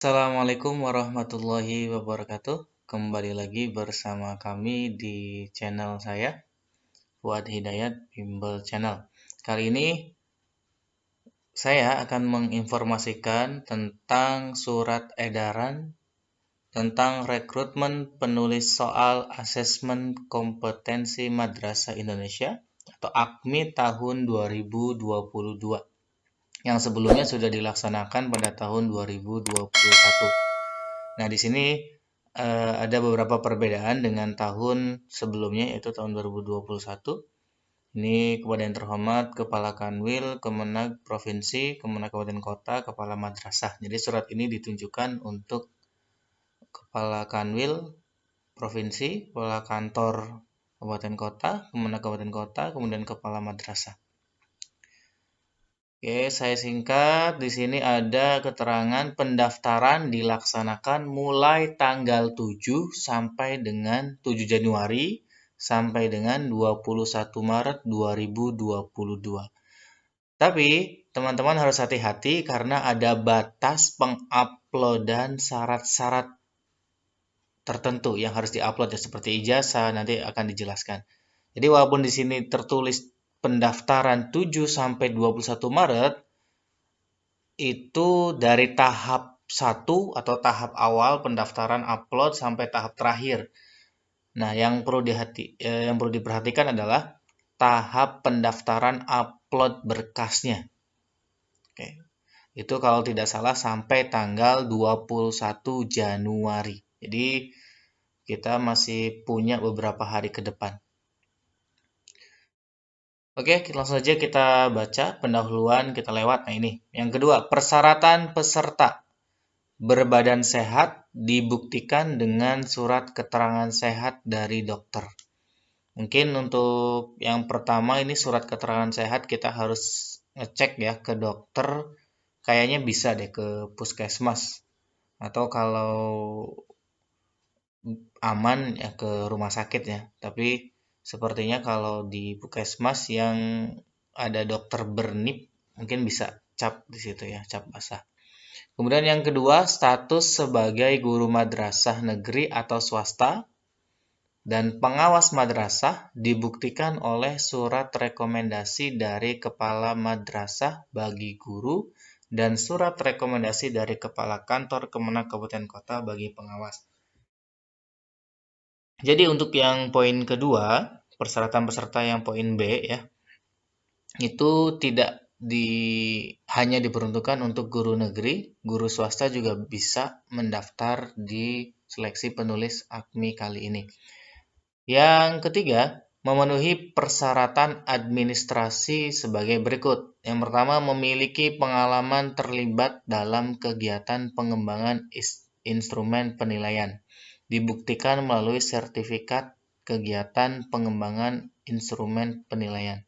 Assalamualaikum warahmatullahi wabarakatuh. Kembali lagi bersama kami di channel saya, Fuad Hidayat Bimbel Channel. Kali ini saya akan menginformasikan tentang surat edaran tentang rekrutmen penulis soal asesmen kompetensi Madrasah Indonesia atau AKMI tahun 2022 yang sebelumnya sudah dilaksanakan pada tahun 2021. Nah, di sini ada beberapa perbedaan dengan tahun sebelumnya, yaitu tahun 2021. Ini kepada yang terhormat Kepala Kanwil, Kemenag Provinsi, Kemenag Kabupaten Kota, Kepala Madrasah. Jadi surat ini ditunjukkan untuk Kepala Kanwil Provinsi, Kepala Kantor Kabupaten Kota, Kemenag Kabupaten Kota, kemudian Kepala Madrasah. Oke, saya singkat. Di sini ada keterangan pendaftaran dilaksanakan mulai tanggal 7 sampai dengan 7 Januari sampai dengan 21 Maret 2022. Tapi, teman-teman harus hati-hati karena ada batas penguploadan syarat-syarat tertentu yang harus diupload ya, seperti ijazah nanti akan dijelaskan. Jadi walaupun di sini tertulis pendaftaran 7 sampai 21 Maret, itu dari tahap 1 atau tahap awal pendaftaran upload sampai tahap terakhir. Nah, yang perlu diperhatikan adalah tahap pendaftaran upload berkasnya. Oke. Itu kalau tidak salah sampai tanggal 21 Januari. Jadi kita masih punya beberapa hari ke depan. Oke, langsung saja kita baca pendahuluan, kita lewat. Nah ini, yang kedua, persyaratan peserta berbadan sehat dibuktikan dengan surat keterangan sehat dari dokter. Mungkin untuk yang pertama ini surat keterangan sehat kita harus ngecek ya ke dokter. Kayaknya bisa deh ke puskesmas. Atau kalau aman ya ke rumah sakit ya. Tapi sepertinya kalau di puskesmas yang ada dokter bernip mungkin bisa cap di situ ya, cap basah. Kemudian yang kedua, status sebagai guru madrasah negeri atau swasta dan pengawas madrasah dibuktikan oleh surat rekomendasi dari kepala madrasah bagi guru dan surat rekomendasi dari kepala kantor Kemenag Kabupaten Kota bagi pengawas. Jadi untuk yang poin kedua, persyaratan peserta yang poin B ya, itu tidak hanya diperuntukkan untuk guru negeri, guru swasta juga bisa mendaftar di seleksi penulis AKMI kali ini. Yang ketiga, memenuhi persyaratan administrasi sebagai berikut. Yang pertama, memiliki pengalaman terlibat dalam kegiatan pengembangan instrumen penilaian. Dibuktikan melalui sertifikat kegiatan pengembangan instrumen penilaian.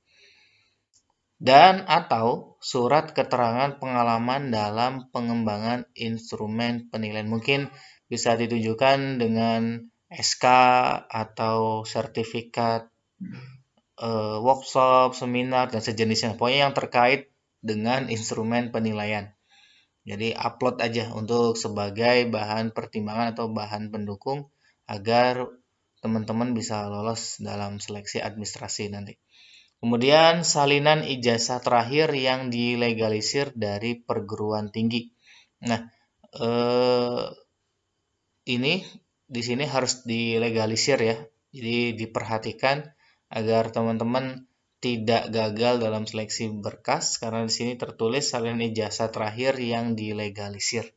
Dan atau surat keterangan pengalaman dalam pengembangan instrumen penilaian. Mungkin bisa ditunjukkan dengan SK atau sertifikat workshop, seminar, dan sejenisnya. Pokoknya yang terkait dengan instrumen penilaian. Jadi upload aja untuk sebagai bahan pertimbangan atau bahan pendukung agar teman-teman bisa lolos dalam seleksi administrasi nanti. Kemudian salinan ijazah terakhir yang dilegalisir dari perguruan tinggi. Nah, ini di sini harus dilegalisir ya. Jadi diperhatikan agar teman-teman tidak gagal dalam seleksi berkas karena di sini tertulis salinan ijazah terakhir yang dilegalisir.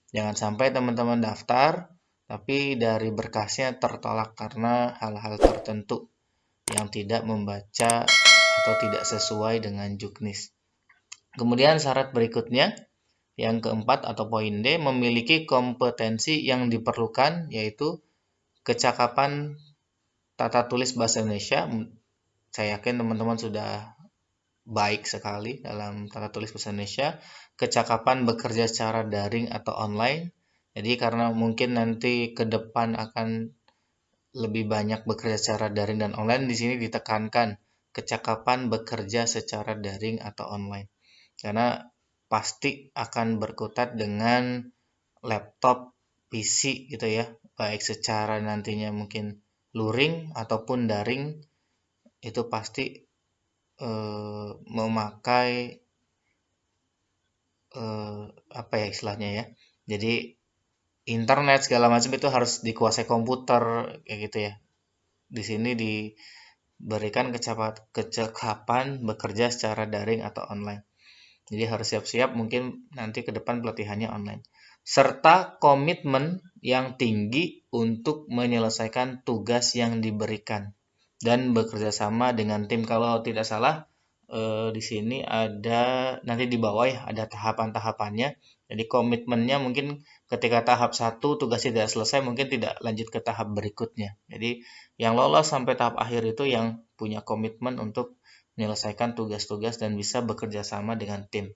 Jangan sampai teman-teman daftar tapi dari berkasnya tertolak karena hal-hal tertentu yang tidak membaca atau tidak sesuai dengan juknis. Kemudian syarat berikutnya yang keempat atau poin D, memiliki kompetensi yang diperlukan yaitu kecakapan tata tulis bahasa Indonesia. Saya yakin teman-teman sudah baik sekali dalam tata tulis bahasa Indonesia. Kecakapan bekerja secara daring atau online. Jadi karena mungkin nanti ke depan akan lebih banyak bekerja secara daring dan online, di sini ditekankan kecakapan bekerja secara daring atau online. Karena pasti akan berkutat dengan laptop, PC gitu ya, baik secara nantinya mungkin luring ataupun daring, itu pasti memakai apa ya istilahnya ya. Jadi internet segala macam itu harus dikuasai komputer kayak gitu ya. Di sini diberikan kecakapan bekerja secara daring atau online. Jadi harus siap-siap mungkin nanti ke depan pelatihannya online. Serta komitmen yang tinggi untuk menyelesaikan tugas yang diberikan dan bekerja sama dengan tim. Kalau tidak salah di sini ada nanti di bawah ya ada tahapan-tahapannya. Jadi komitmennya mungkin ketika tahap 1 tugas tidak selesai mungkin tidak lanjut ke tahap berikutnya. Jadi yang lolos sampai tahap akhir itu yang punya komitmen untuk menyelesaikan tugas-tugas dan bisa bekerja sama dengan tim.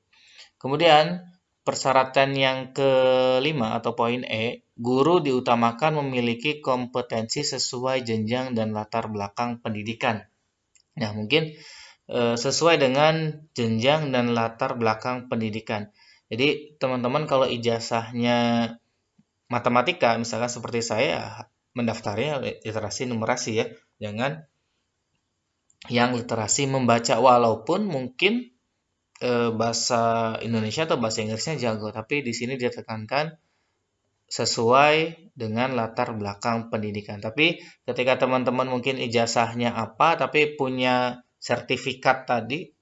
Kemudian persyaratan yang kelima atau poin E, guru diutamakan memiliki kompetensi sesuai jenjang dan latar belakang pendidikan. Nah, mungkin sesuai dengan jenjang dan latar belakang pendidikan. Jadi, teman-teman kalau ijazahnya matematika, misalkan seperti saya, mendaftarnya literasi numerasi ya. Jangan yang literasi membaca, walaupun mungkin bahasa Indonesia atau bahasa Inggrisnya jago, tapi di sini dia tekankan sesuai dengan latar belakang pendidikan. Tapi ketika teman-teman mungkin ijazahnya apa, tapi punya sertifikat tadi,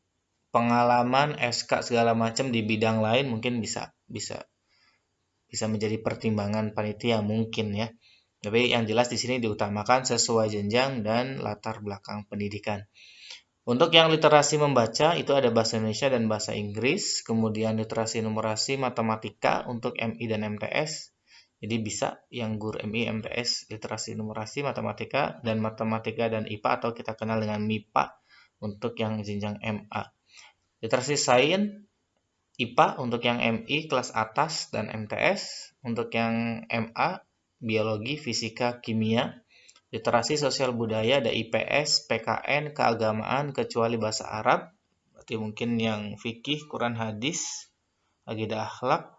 pengalaman, SK segala macam di bidang lain mungkin bisa bisa bisa menjadi pertimbangan panitia mungkin ya. Tapi yang jelas di sini diutamakan sesuai jenjang dan latar belakang pendidikan. Untuk yang literasi membaca itu ada bahasa Indonesia dan bahasa Inggris, kemudian literasi numerasi matematika untuk MI dan MTS. Jadi bisa yang guru MI, MTS, literasi numerasi matematika dan IPA atau kita kenal dengan MIPA untuk yang jenjang MA. Literasi sains IPA untuk yang MI kelas atas dan MTS, untuk yang MA biologi, fisika, kimia. Literasi sosial budaya ada IPS, PKN, keagamaan kecuali bahasa Arab. Berarti mungkin yang fikih, Quran, hadis, akidah akhlak,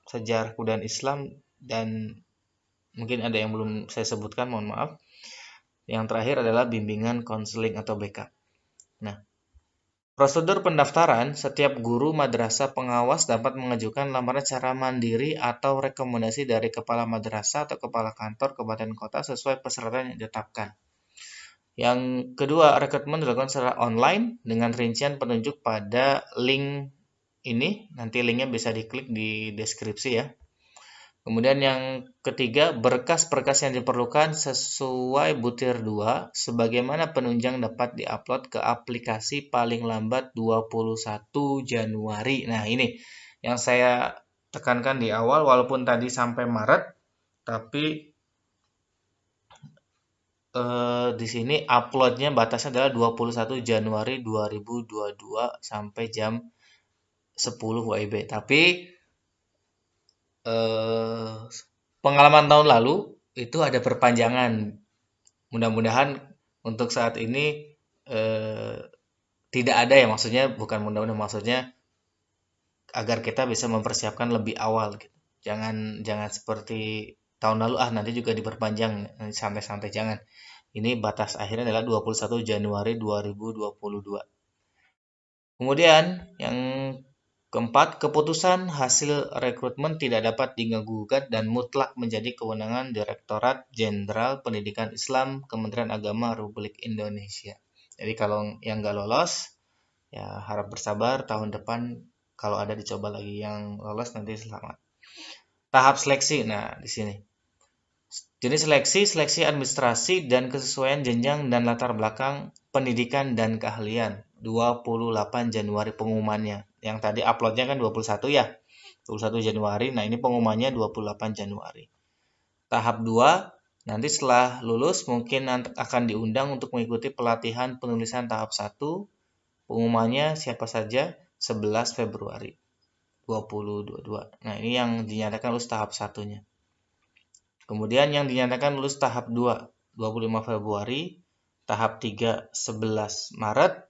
sejarah kebudayaan Islam, dan mungkin ada yang belum saya sebutkan, mohon maaf. Yang terakhir adalah bimbingan konseling atau BK. Nah, prosedur pendaftaran, setiap guru madrasah pengawas dapat mengajukan lamaran secara mandiri atau rekomendasi dari kepala madrasah atau kepala kantor kabupaten kota sesuai persyaratan yang ditetapkan. Yang kedua, rekrutmen dilakukan secara online dengan rincian penunjuk pada link ini. Nanti linknya bisa diklik di deskripsi ya. Kemudian yang ketiga, berkas-berkas yang diperlukan sesuai butir 2, sebagaimana penunjang dapat diupload ke aplikasi paling lambat 21 Januari. Nah, ini yang saya tekankan di awal, walaupun tadi sampai Maret, tapi di sini uploadnya batasnya adalah 21 Januari 2022 sampai jam 10 WIB. Tapi pengalaman tahun lalu itu ada perpanjangan. Mudah-mudahan untuk saat ini tidak ada ya, maksudnya bukan mudah-mudahan, maksudnya agar kita bisa mempersiapkan lebih awal gitu. Jangan seperti tahun lalu nanti juga diperpanjang, santai-santai, jangan. Ini batas akhirnya adalah 21 Januari 2022. Kemudian yang keempat, keputusan hasil rekrutmen tidak dapat diganggu-gugat dan mutlak menjadi kewenangan Direktorat Jenderal Pendidikan Islam Kementerian Agama Republik Indonesia. Jadi kalau yang nggak lolos, ya harap bersabar, tahun depan kalau ada dicoba lagi. Yang lolos nanti selamat. Tahap seleksi, nah di sini. Jenis seleksi administrasi dan kesesuaian jenjang dan latar belakang pendidikan dan keahlian. 28 Januari pengumumannya. Yang tadi uploadnya kan 21 ya. 21 Januari. Nah, ini pengumumannya 28 Januari. Tahap 2, nanti setelah lulus mungkin akan diundang untuk mengikuti pelatihan penulisan tahap 1. Pengumumannya siapa saja 11 Februari 2022. Nah, ini yang dinyatakan lulus tahap 1-nya. Kemudian yang dinyatakan lulus tahap 2, 25 Februari, tahap 3, 11 Maret,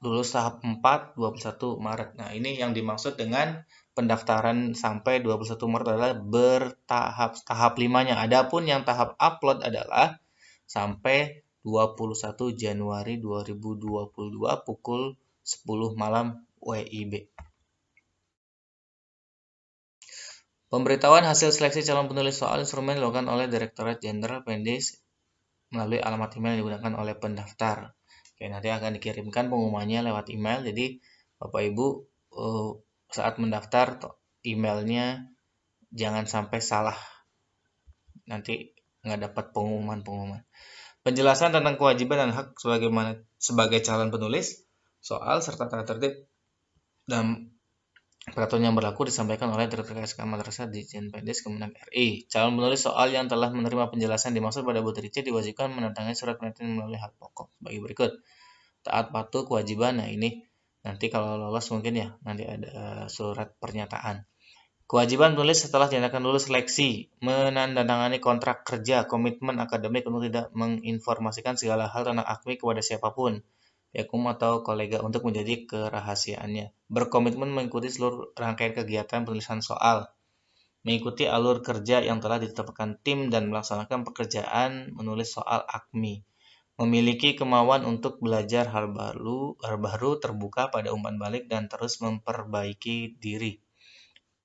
lulus tahap 4, 21 Maret. Nah, ini yang dimaksud dengan pendaftaran sampai 21 Maret adalah bertahap. Tahap 5-nya. Adapun yang tahap upload adalah sampai 21 Januari 2022 pukul 10 malam WIB. Pemberitahuan hasil seleksi calon penulis soal instrumen dilakukan oleh Direktorat Jenderal Pendis melalui alamat email yang digunakan oleh pendaftar. Oke, nanti akan dikirimkan pengumumannya lewat email. Jadi Bapak Ibu saat mendaftar emailnya jangan sampai salah. Nanti nggak dapat pengumuman. Penjelasan tentang kewajiban dan hak sebagai calon penulis soal serta tata tertib dan peraturan yang berlaku disampaikan oleh Direktur KSK Madrasah Ditjen Pendes Kemenag RI. Calon penulis soal yang telah menerima penjelasan dimaksud pada butir C diwajibkan menandatangani surat pernyataan melalui hal pokok sebagai berikut. Taat patuh kewajiban. Nah, ini nanti kalau lolos mungkin ya nanti ada surat pernyataan. Kewajiban penulis setelah dinyatakan lulus seleksi menandatangani kontrak kerja, komitmen akademik untuk tidak menginformasikan segala hal tentang AKMI kepada siapapun, pihak umum atau kolega untuk menjadi kerahasiaannya. Berkomitmen mengikuti seluruh rangkaian kegiatan penulisan soal, mengikuti alur kerja yang telah ditetapkan tim dan melaksanakan pekerjaan menulis soal AKMI. Memiliki kemauan untuk belajar hal baru, terbuka pada umpan balik dan terus memperbaiki diri.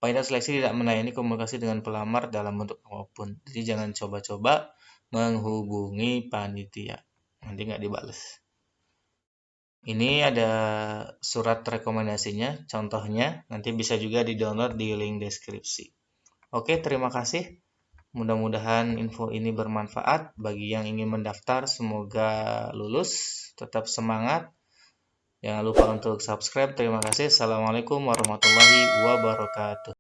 Panitia seleksi tidak melayani komunikasi dengan pelamar dalam bentuk apapun. Jadi jangan coba-coba menghubungi panitia. Nanti nggak dibales. Ini ada surat rekomendasinya, contohnya. Nanti bisa juga di-download di link deskripsi. Oke, terima kasih. Mudah-mudahan info ini bermanfaat bagi yang ingin mendaftar. Semoga lulus. Tetap semangat. Jangan lupa untuk subscribe. Terima kasih. Assalamualaikum warahmatullahi wabarakatuh.